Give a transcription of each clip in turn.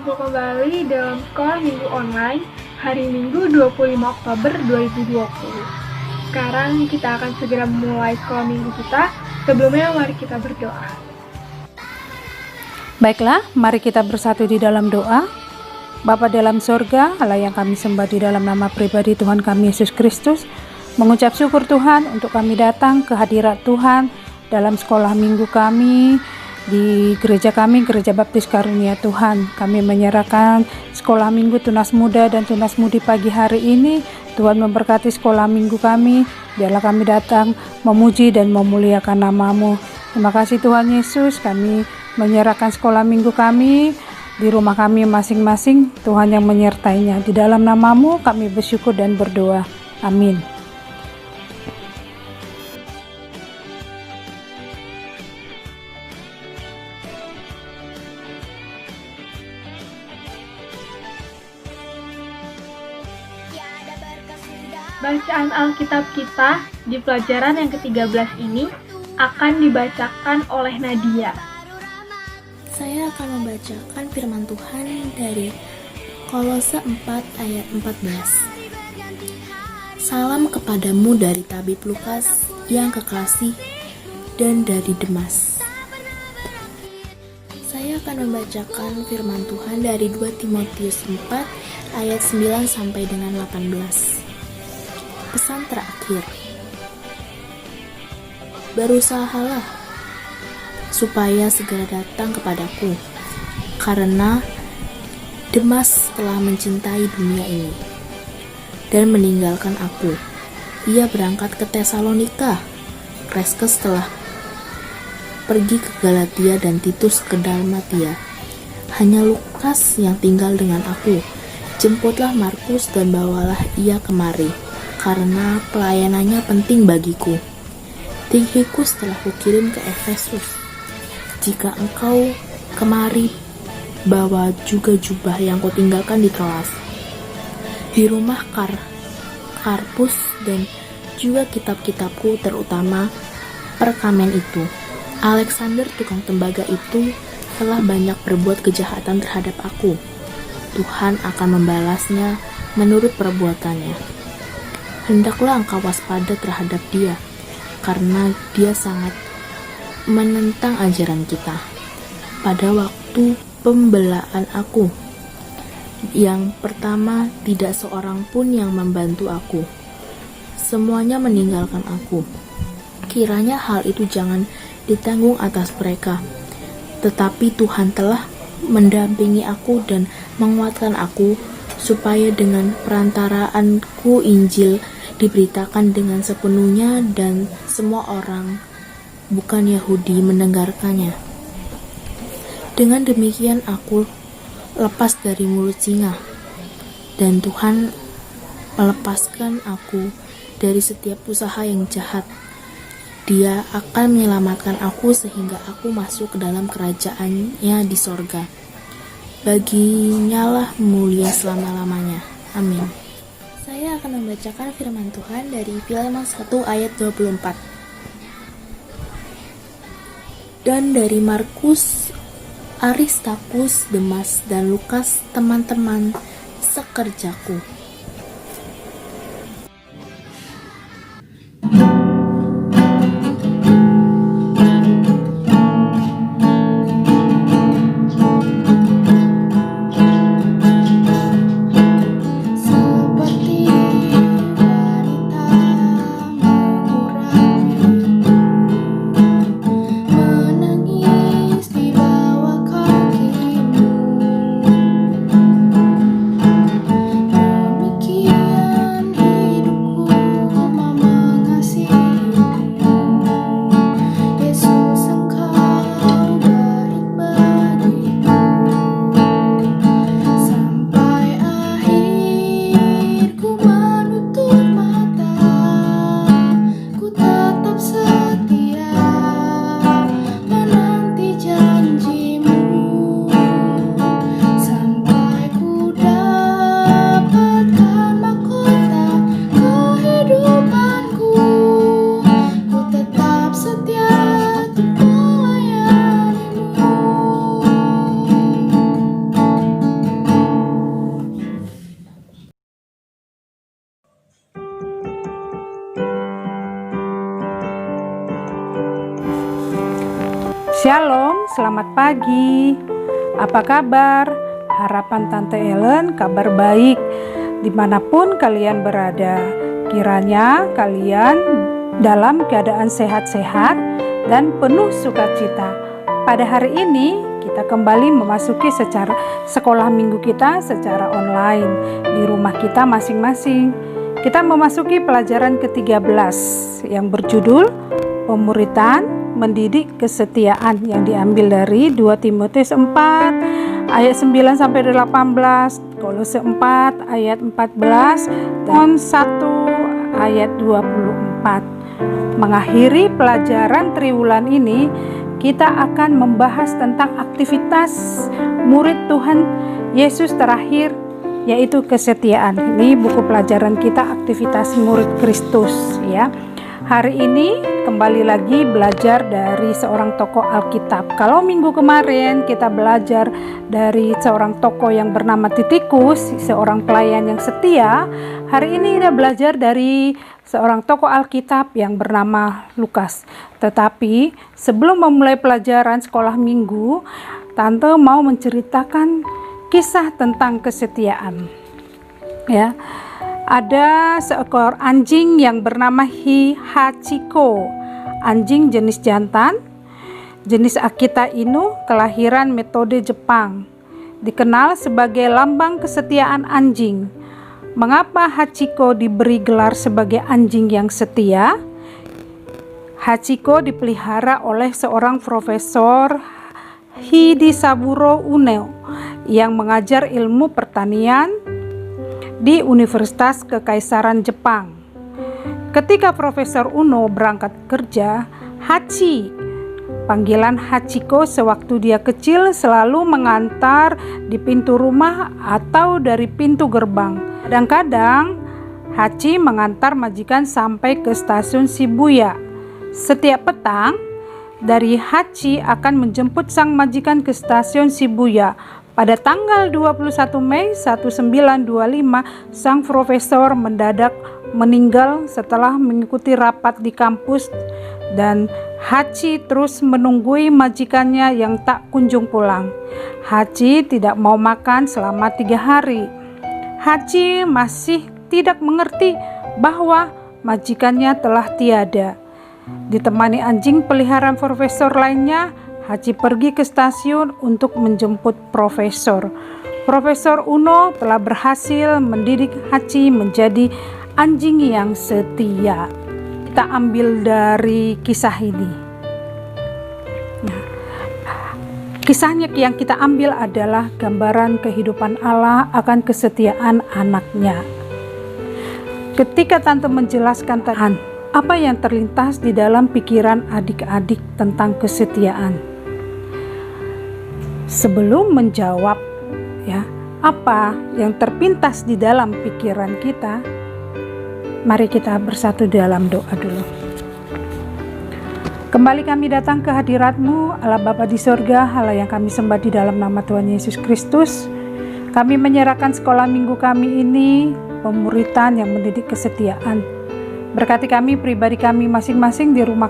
berkumpul kembali dalam Sekolah Minggu Online hari Minggu 25 Oktober 2020. Sekarang kita akan segera memulai Sekolah Minggu kita. Sebelumnya mari kita berdoa. Baiklah, mari kita bersatu di dalam doa. Bapa dalam sorga, Allah yang kami sembah di dalam nama pribadi Tuhan kami Yesus Kristus, mengucap syukur Tuhan untuk kami datang ke hadirat Tuhan dalam sekolah minggu kami di gereja kami, Gereja Baptis Karunia Tuhan. Kami menyerahkan sekolah minggu tunas muda dan tunas mudi pagi hari ini. Tuhan memberkati sekolah minggu kami. Biarlah kami datang memuji dan memuliakan nama-Mu. Terima kasih Tuhan Yesus. Kami menyerahkan sekolah minggu kami di rumah kami masing-masing. Tuhan yang menyertainya. Di dalam nama-Mu kami bersyukur dan berdoa. Amin. Bacaan Alkitab kita di pelajaran yang ke-13 ini akan dibacakan oleh Nadia. Saya akan membacakan firman Tuhan dari Kolose 4 ayat 14. Salam kepadamu dari tabib Lukas yang kekasih dan dari Demas. Saya akan membacakan firman Tuhan dari 2 Timotius 4 ayat 9 sampai dengan 18. Pesan terakhir. Berusahalah supaya segera datang kepadaku, karena Demas telah mencintai dunia ini dan meninggalkan aku. Ia berangkat ke Tesalonika. Kreskes telah pergi ke Galatia dan Titus ke Dalmatia. Hanya Lukas yang tinggal dengan aku. Jemputlah Markus dan bawalah ia kemari, karena pelayanannya penting bagiku. Tikhikus telah kukirim ke Efesus. Jika engkau kemari, bawa juga jubah yang kutinggalkan di Troas, di rumah Karpus, dan juga kitab-kitabku, terutama perkamen itu. Alexander tukang tembaga itu telah banyak berbuat kejahatan terhadap aku. Tuhan akan membalasnya menurut perbuatannya. Hendaklah engkau waspada terhadap dia, karena dia sangat menentang ajaran kita. Pada waktu pembelaan aku, yang pertama tidak seorang pun yang membantu aku. Semuanya meninggalkan aku. Kiranya hal itu jangan ditanggung atas mereka, tetapi Tuhan telah mendampingi aku dan menguatkan aku, supaya dengan perantaraanku Injil diberitakan dengan sepenuhnya dan semua orang bukan Yahudi mendengarkannya. Dengan demikian aku lepas dari mulut singa, dan Tuhan melepaskan aku dari setiap usaha yang jahat. Dia akan menyelamatkan aku sehingga aku masuk ke dalam kerajaannya di sorga. Baginya lah mulia selama-lamanya. Amin. Saya akan membacakan firman Tuhan dari Filemon 1 ayat 24. Dan dari Markus, Aristarkus, Demas, dan Lukas, teman-teman sekerjaku. Shalom, selamat pagi. Apa kabar? Harapan Tante Ellen kabar baik dimanapun kalian berada. Kiranya kalian dalam keadaan sehat-sehat dan penuh sukacita. Pada hari ini kita kembali memasuki sekolah minggu kita secara online di rumah kita masing-masing. Kita memasuki pelajaran ke-13 yang berjudul Pemuritan Mendidik Kesetiaan, yang diambil dari 2 Timotius 4 ayat 9 sampai 18, Kolose 4 ayat 14, dan 1 ayat 24. Mengakhiri pelajaran triwulan ini, kita akan membahas tentang aktivitas murid Tuhan Yesus terakhir, yaitu kesetiaan. Ini buku pelajaran kita, aktivitas murid Kristus, ya. Hari ini kembali lagi belajar dari seorang tokoh Alkitab. Kalau minggu kemarin kita belajar dari seorang tokoh yang bernama Titikus, seorang pelayan yang setia, hari ini kita belajar dari seorang tokoh Alkitab yang bernama Lukas. Tetapi sebelum memulai pelajaran sekolah minggu, Tante mau menceritakan kisah tentang kesetiaan. Ya. Ada seekor anjing yang bernama Hachiko, anjing jenis jantan, jenis Akita Inu, kelahiran metode Jepang, dikenal sebagai lambang kesetiaan anjing. Mengapa Hachiko diberi gelar sebagai anjing yang setia? Hachiko dipelihara oleh seorang profesor Hidisaburo Uno yang mengajar ilmu pertanian di Universitas Kekaisaran Jepang. Ketika Profesor Uno berangkat kerja, Hachi, panggilan Hachiko sewaktu dia kecil, selalu mengantar di pintu rumah atau dari pintu gerbang. Kadang-kadang Hachi mengantar majikan sampai ke stasiun Shibuya. Setiap petang, dari Hachi akan menjemput sang majikan ke stasiun Shibuya. Pada tanggal 21 Mei 1925, sang profesor mendadak meninggal setelah mengikuti rapat di kampus, dan Hachi terus menunggui majikannya yang tak kunjung pulang. Hachi tidak mau makan selama 3 hari. Hachi masih tidak mengerti bahwa majikannya telah tiada. Ditemani anjing peliharaan profesor lainnya, Hachi pergi ke stasiun untuk menjemput profesor. Profesor Uno telah berhasil mendidik Hachi menjadi anjing yang setia. Kita ambil dari kisah ini. Nah, kisahnya yang kita ambil adalah gambaran kehidupan Allah akan kesetiaan anaknya. Ketika Tante menjelaskan apa yang terlintas di dalam pikiran adik-adik tentang kesetiaan. Sebelum menjawab ya, apa yang terpintas di dalam pikiran kita, mari kita bersatu dalam doa dulu. Kembali kami datang ke hadirat-Mu, Allah Bapa di sorga, Allah yang kami sembah di dalam nama Tuhan Yesus Kristus. Kami menyerahkan sekolah minggu kami ini, pemuritan yang mendidik kesetiaan. Berkati kami, pribadi kami masing-masing, di rumah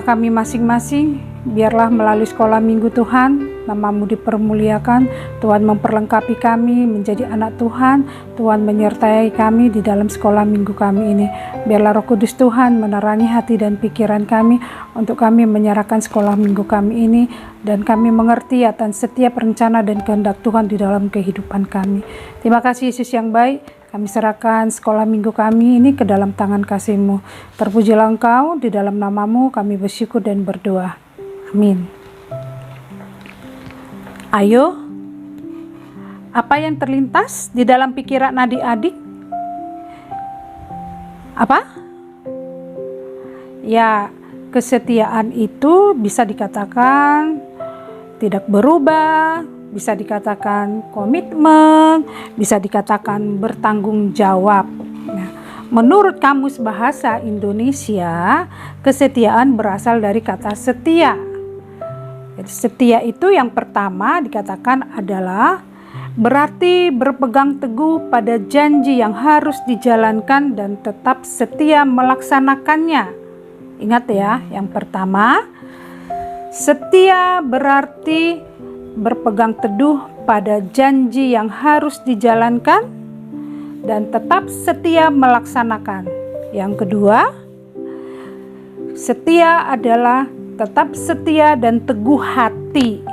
kami masing-masing. Biarlah melalui sekolah minggu Tuhan, nama-Mu dipermuliakan, Tuhan memperlengkapi kami menjadi anak Tuhan, Tuhan menyertai kami di dalam sekolah minggu kami ini. Biarlah Roh Kudus Tuhan menerangi hati dan pikiran kami untuk kami menyerahkan sekolah minggu kami ini, dan kami mengerti atas setiap rencana dan kehendak Tuhan di dalam kehidupan kami. Terima kasih Yesus yang baik. Kami serahkan sekolah minggu kami ini ke dalam tangan kasih-Mu. Terpujilah Engkau, di dalam nama-Mu kami bersyukur dan berdoa. Amin. Ayo, apa yang terlintas di dalam pikiran adik-adik? Apa? Ya, kesetiaan itu bisa dikatakan tidak berubah, bisa dikatakan komitmen, bisa dikatakan bertanggung jawab. Nah, menurut Kamus Bahasa Indonesia, kesetiaan berasal dari kata setia. Jadi setia itu yang pertama dikatakan adalah berarti berpegang teguh pada janji yang harus dijalankan dan tetap setia melaksanakannya. Ingat ya, yang pertama Setia berarti berpegang teduh pada janji yang harus dijalankan dan tetap setia melaksanakan. Yang kedua, setia adalah tetap setia dan teguh hati.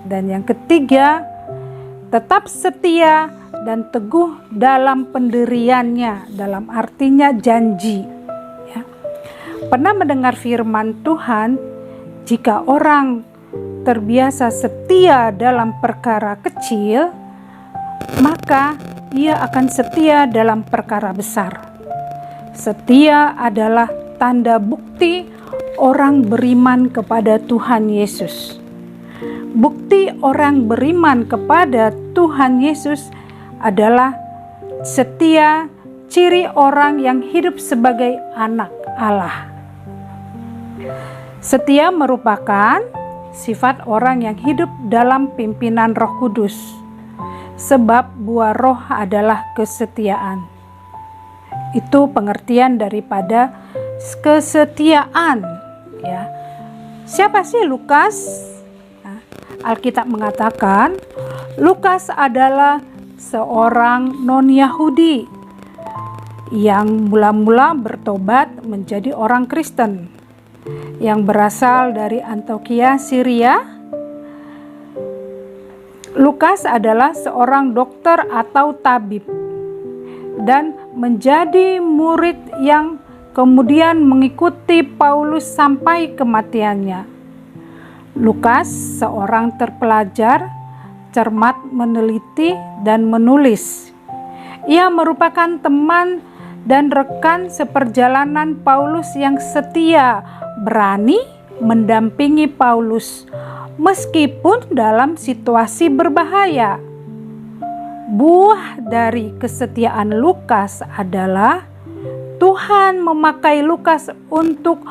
Dan yang ketiga, tetap setia dan teguh dalam pendiriannya, dalam artinya janji. Ya. Pernah mendengar firman Tuhan, jika orang terbiasa setia dalam perkara kecil, maka ia akan setia dalam perkara besar. Setia adalah tanda bukti orang beriman kepada Tuhan Yesus. Bukti orang beriman kepada Tuhan Yesus adalah setia, ciri orang yang hidup sebagai anak Allah. Setia merupakan sifat orang yang hidup dalam pimpinan Roh Kudus, sebab buah roh adalah kesetiaan. Itu pengertian daripada kesetiaan, ya. Siapa sih Lukas? Alkitab mengatakan Lukas adalah seorang non-Yahudi yang mula-mula bertobat menjadi orang Kristen yang berasal dari Antiokhia, Syria. Lukas adalah seorang dokter atau tabib dan menjadi murid yang kemudian mengikuti Paulus sampai kematiannya. Lukas seorang terpelajar, cermat meneliti dan menulis. Ia merupakan teman dan rekan seperjalanan Paulus yang setia, berani mendampingi Paulus meskipun dalam situasi berbahaya. Buah dari kesetiaan Lukas adalah Tuhan memakai Lukas untuk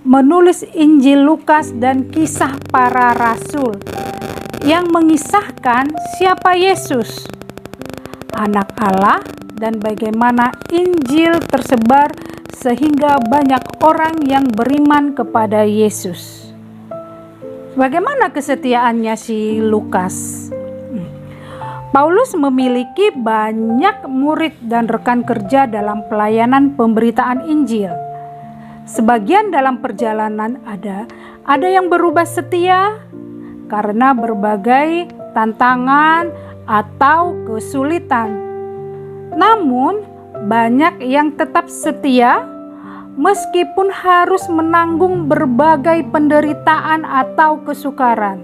menulis Injil Lukas dan kisah para rasul yang mengisahkan siapa Yesus, anak Allah, dan bagaimana Injil tersebar sehingga banyak orang yang beriman kepada Yesus. Bagaimana kesetiaannya si Lukas? Paulus memiliki banyak murid dan rekan kerja dalam pelayanan pemberitaan Injil. Sebagian dalam perjalanan ada yang berubah setia karena berbagai tantangan atau kesulitan. Namun banyak yang tetap setia meskipun harus menanggung berbagai penderitaan atau kesukaran.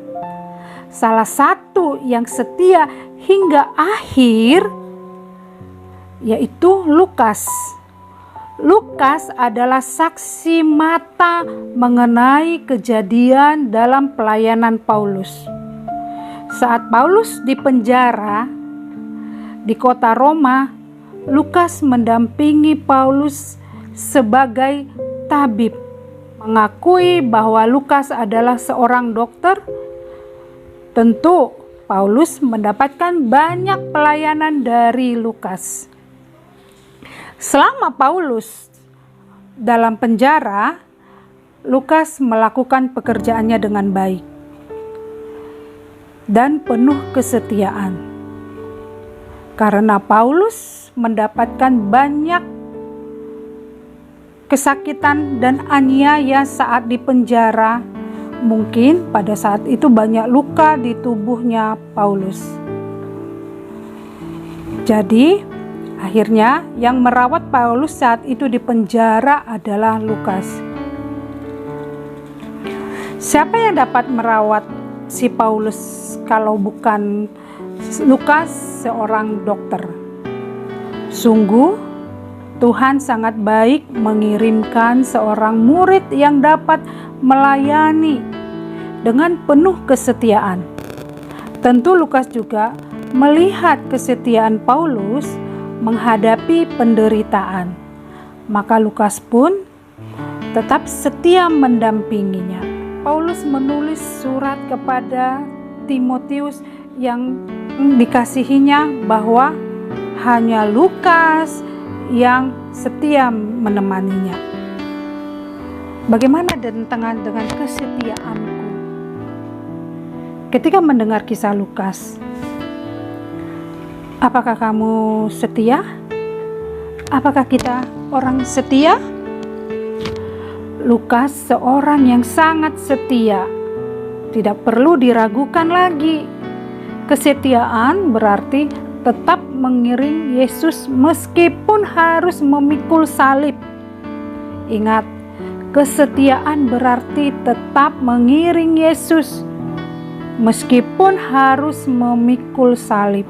Salah satu yang setia hingga akhir yaitu Lukas. Lukas adalah saksi mata mengenai kejadian dalam pelayanan Paulus. Saat Paulus dipenjara di kota Roma, Lukas mendampingi Paulus sebagai tabib, mengakui bahwa Lukas adalah seorang dokter. Tentu Paulus mendapatkan banyak pelayanan dari Lukas. Selama Paulus dalam penjara, Lukas melakukan pekerjaannya dengan baik dan penuh kesetiaan. Karena Paulus mendapatkan banyak kesakitan dan aniaya saat di penjara, mungkin pada saat itu banyak luka di tubuhnya Paulus. Jadi akhirnya yang merawat Paulus saat itu di penjara adalah Lukas. Siapa yang dapat merawat si Paulus kalau bukan Lukas, seorang dokter? Sungguh Tuhan sangat baik mengirimkan seorang murid yang dapat melayani dengan penuh kesetiaan. Tentu Lukas juga melihat kesetiaan Paulus menghadapi penderitaan, maka Lukas pun tetap setia mendampinginya. Paulus menulis surat kepada Timotius yang dikasihinya bahwa hanya Lukas yang setia menemaninya. Bagaimana dengan kesetiaanku? ketika mendengar kisah Lukas? Apakah kamu setia? Apakah kita orang setia? Lukas seorang yang sangat setia. Tidak perlu diragukan lagi. Kesetiaan berarti tetap mengiring Yesus meskipun harus memikul salib. Ingat, kesetiaan berarti tetap mengiring Yesus meskipun harus memikul salib.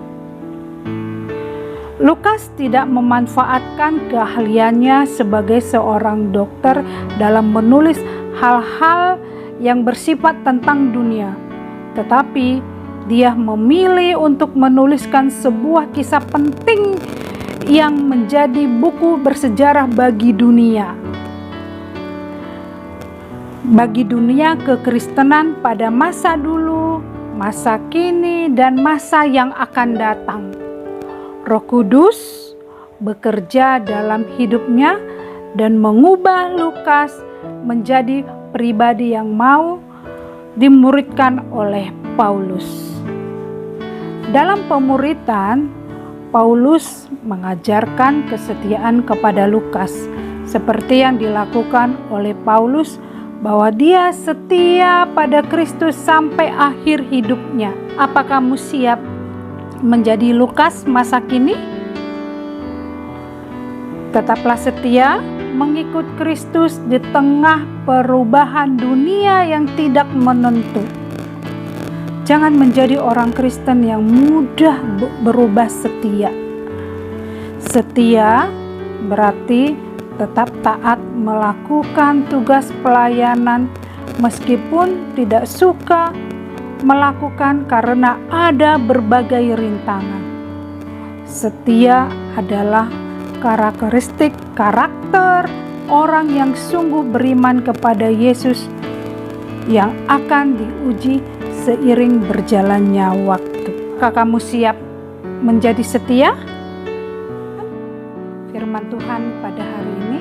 Lukas tidak memanfaatkan keahliannya sebagai seorang dokter dalam menulis hal-hal yang bersifat tentang dunia, tetapi dia memilih untuk menuliskan sebuah kisah penting yang menjadi buku bersejarah bagi dunia. Bagi dunia kekristenan pada masa dulu, masa kini, dan masa yang akan datang. Roh Kudus bekerja dalam hidupnya dan mengubah Lukas menjadi pribadi yang mau dimuridkan oleh Paulus. Dalam pemuritan, Paulus mengajarkan kesetiaan kepada Lukas, seperti yang dilakukan oleh Paulus bahwa dia setia pada Kristus sampai akhir hidupnya. Apa kamu siap menjadi Lukas masa kini? Tetaplah setia mengikut Kristus di tengah perubahan dunia yang tidak menentu. Jangan menjadi orang Kristen yang mudah berubah setia. Setia berarti tetap taat melakukan tugas pelayanan meskipun tidak suka melakukan karena ada berbagai rintangan. Setia adalah karakteristik karakter orang yang sungguh beriman kepada Yesus yang akan diuji seiring berjalannya waktu. Apakah kamu siap menjadi setia? Firman Tuhan pada hari ini,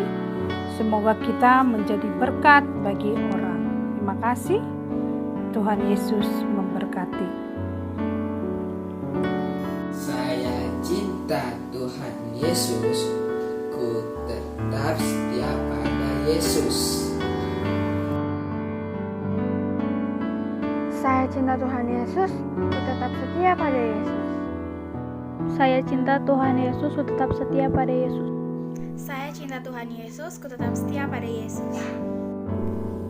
semoga kita menjadi berkat bagi orang. Terima kasih. Tuhan Yesus memberkati. Saya cinta Tuhan Yesus, ku tetap setia pada Yesus. Saya cinta Tuhan Yesus, ku tetap setia pada Yesus. Saya cinta Tuhan Yesus, ku tetap setia pada Yesus. Saya cinta Tuhan Yesus, ku tetap setia pada Yesus.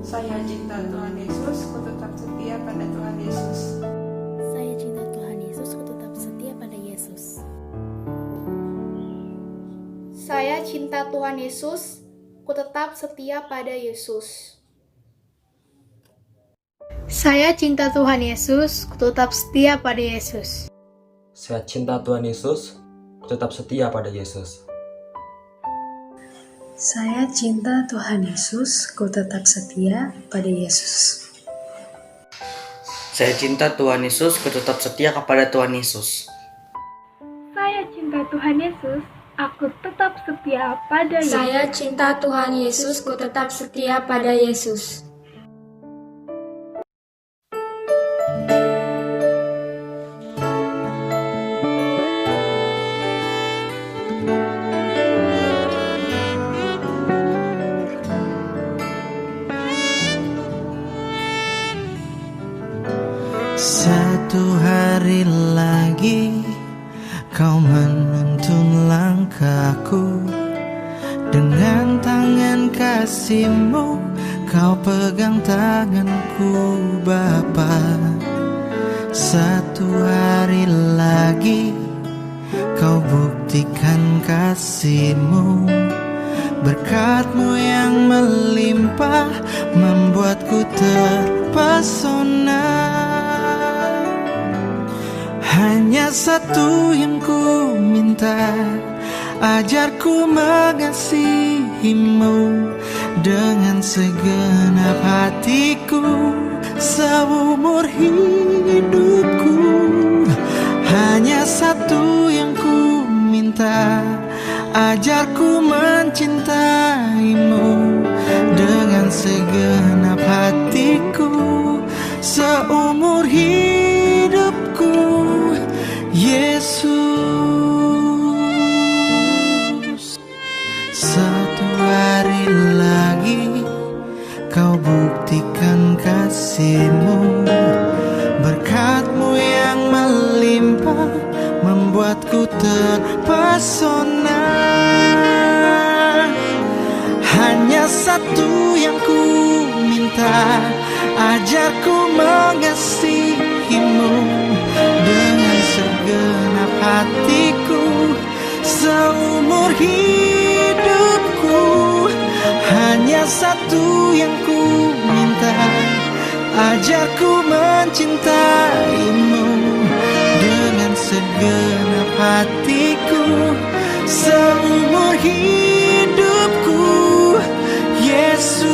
Saya cinta Tuhan Yesus, ku tetap setia pada Tuhan Yesus. Saya cinta Tuhan Yesus, ku tetap setia pada Yesus. Saya cinta Tuhan Yesus, ku tetap setia pada Yesus. Saya cinta Tuhan Yesus, ku tetap setia pada Yesus. Saya cinta Tuhan Yesus, ku tetap setia pada Yesus. Saya cinta Tuhan Yesus, ku tetap setia pada Yesus. Saya cinta Tuhan Yesus, ku tetap setia kepada Tuhan Yesus. Saya cinta Tuhan Yesus, aku tetap setia pada Yesus. Saya cinta Tuhan Yesus, ku tetap setia pada Yesus. Satu hari lagi kau menuntun langkahku, dengan tangan kasih-Mu kau pegang tanganku Bapa. Satu hari lagi kau buktikan kasih-Mu, berkat-Mu yang melimpah membuatku terpesona. Hanya satu yang ku minta, ajarku mengasihi-Mu dengan segenap hatiku seumur hidupku. Hanya satu yang ku minta, ajarku mencintai-Mu dengan segenap hatiku seumur hidupku. terpesona. Hanya satu yang ku minta, ajarku mengasihimu dengan segenap hatiku seumur hidupku. Hanya satu yang ku minta, ajarku mencintaimu dengan segenap hatiku seumur hidupku, Yesus.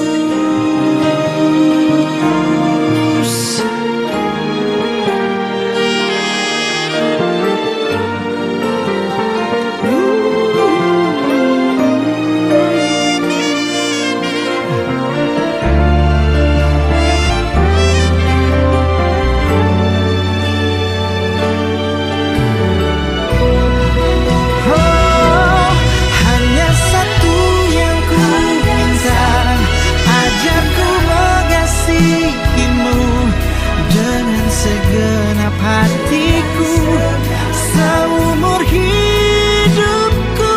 Segenap hatiku seumur hidupku.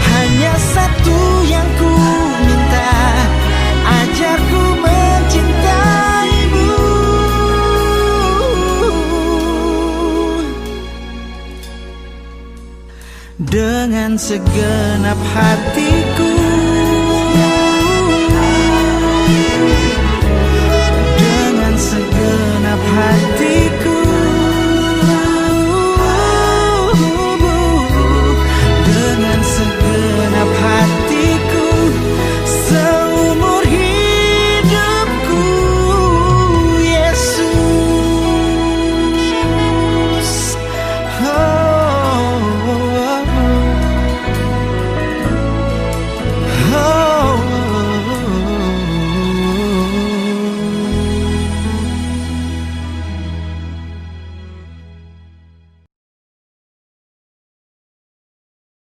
Hanya satu yang ku minta, ajarku mencintaimu dengan segenap hatiku